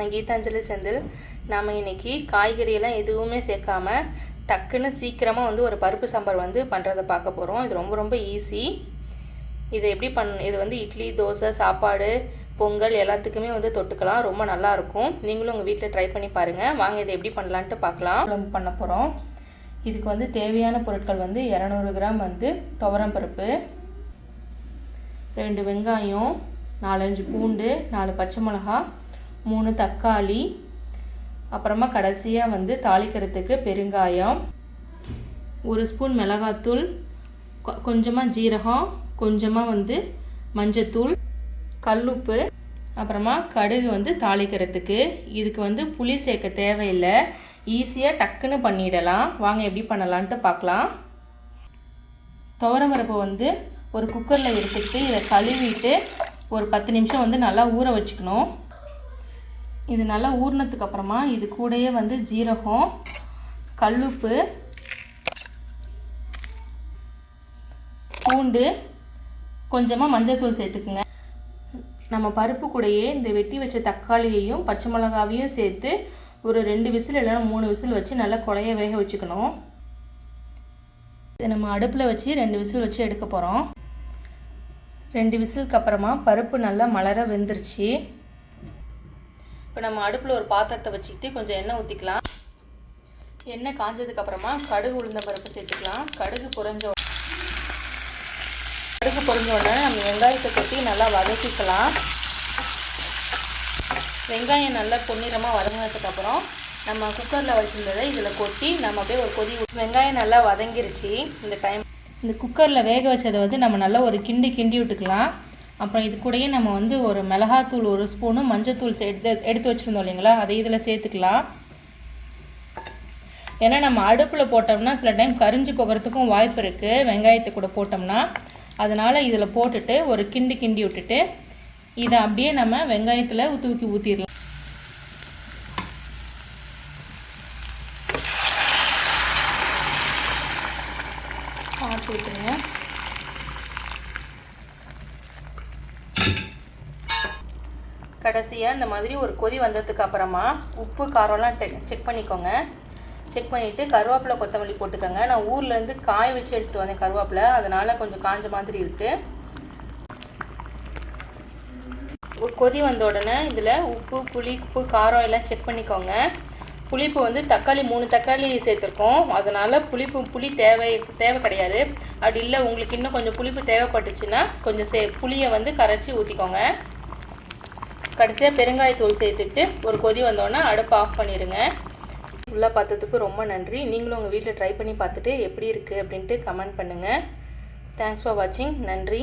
நான் கீதாஞ்சலி செந்தில். நாம் இன்றைக்கி காய்கறியெல்லாம் எதுவுமே சேர்க்காம டக்குன்னு சீக்கிரமாக ஒரு பருப்பு சாம்பார் பண்ணுறதை பார்க்க போகிறோம். இது ரொம்ப ரொம்ப ஈஸி. இதை எப்படி இது இட்லி, தோசை, சாப்பாடு, பொங்கல் எல்லாத்துக்குமே தொட்டுக்கலாம். ரொம்ப நல்லாயிருக்கும். நீங்களும் உங்கள் வீட்டில் ட்ரை பண்ணி பாருங்கள். வாங்க இதை எப்படி பண்ணலான்ட்டு பார்க்கலாம். பண்ண போகிறோம். இதுக்கு தேவையான பொருட்கள் 200 கிராம் துவரம் பருப்பு, 2 வெங்காயம், 4-5 பூண்டு, 4 பச்சை மிளகா, 3 தக்காளி, அப்புறமா கடைசியாக தாளிக்கிறதுக்கு பெருங்காயம், 1 ஸ்பூன் மிளகாத்தூள், கொஞ்சமாக ஜீரகம், கொஞ்சமாக மஞ்சத்தூள், கல்லுப்பு, அப்புறமா கடுகு தாளிக்கிறதுக்கு. இதுக்கு புளி சேர்க்க தேவையில்லை. ஈஸியாக டக்குன்னு பண்ணிடலாம். வாங்க எப்படி பண்ணலான்ட்டு பார்க்கலாம். துவரம் பருப்பு ஒரு குக்கரில் எடுத்துக்கிட்டு இதை கழுவிட்டு ஒரு 10 நிமிஷம் நல்லா ஊற வச்சுக்கணும். இது நல்லா ஊறினதுக்கு அப்புறமா இது கூடயே ஜீரகம், கல்லுப்பு, பூண்டு, கொஞ்சமாக மஞ்சத்தூள் சேர்த்துக்குங்க. நம்ம பருப்பு கூடயே இந்த வெட்டி வச்ச தக்காளியையும் பச்சை மிளகாவையும் சேர்த்து ஒரு 2 விசில் இல்லைன்னா 3 விசில் வச்சு நல்லா குழைய வேக வச்சுக்கணும். இதை நம்ம அடுப்பில் வச்சு 2 விசில் வச்சு எடுக்க போகிறோம். 2 விசிலுக்கு அப்புறமா பருப்பு நல்லா மலர வெந்துருச்சு. இப்போ நம்ம அடுப்பில் ஒரு பாத்திரத்தை வச்சுக்கிட்டு கொஞ்சம் எண்ணெய் ஊற்றிக்கலாம். எண்ணெய் காஞ்சதுக்கு அப்புறமா கடுகு, உளுந்த பருப்பு சேர்த்துக்கலாம். கடுகு பொரிஞ்ச உடனே நம்ம வெங்காயத்தை கொட்டி நல்லா வதக்கிக்கலாம். வெங்காயம் நல்லா பொன்னிறமாக வதங்கினதுக்கப்புறம் நம்ம குக்கரில் வச்சுருந்ததை இதில் கொட்டி நம்ம அப்படியே ஒரு கொதி. வெங்காயம் நல்லா வதங்கிருச்சு. இந்த குக்கரில் வேக வச்சதை நம்ம நல்லா ஒரு கிண்டி விட்டுக்கலாம். அப்புறம் இது கூடயே நம்ம ஒரு மிளகாத்தூள் 1 ஸ்பூனு, மஞ்சத்தூள் எடுத்து வச்சுருந்தோம் இல்லைங்களா, அதை இதில் சேர்த்துக்கலாம். ஏன்னா நம்ம அடுப்பில் போட்டோம்னா சில டைம் கரிஞ்சு போகிறதுக்கும் வாய்ப்பு இருக்குது வெங்காயத்தை கூட போட்டோம்னா. அதனால் இதில் போட்டுட்டு ஒரு கிண்டி விட்டுட்டு இதை அப்படியே நம்ம வெங்காயத்தில் ஊற்றிடலாம். பார்த்து விட்டுருங்க. கடைசியாக இந்த மாதிரி ஒரு கொதி வந்ததுக்கு அப்புறமா உப்பு காரம்லாம் செக் பண்ணிக்கோங்க. செக் பண்ணிவிட்டு கருவேப்பிலை, கொத்தமல்லி போட்டுக்கோங்க. நான் ஊர்லேருந்து காய வச்சு எடுத்துகிட்டு வந்தேன் கருவேப்பிலை, அதனால் கொஞ்சம் காஞ்ச மாதிரி இருக்குது. கொதி வந்த உடனே இதில் உப்பு, புளிப்பு, காரம் எல்லாம் செக் பண்ணிக்கோங்க. புளிப்பு தக்காளி 3 தக்காளி சேர்த்துருக்கோம். அதனால் புளி தேவை கிடையாது. அப்படி இல்லை உங்களுக்கு இன்னும் கொஞ்சம் புளிப்பு தேவைப்பட்டுச்சுன்னா கொஞ்சம் புளியை கரைச்சி ஊற்றிக்கோங்க. கடைசியாக பெருங்காயத்தூள் சேர்த்துட்டு ஒரு கொதி வந்தோடனே அடுப்பு ஆஃப் பண்ணிடுங்க. ஃபுல்லாக பார்த்ததுக்கு ரொம்ப நன்றி. நீங்களும் உங்கள் வீட்டில் ட்ரை பண்ணி பார்த்துட்டு எப்படி இருக்குது அப்படின்ட்டு கமெண்ட் பண்ணுங்கள். தேங்க்ஸ் ஃபார் வாட்சிங். நன்றி.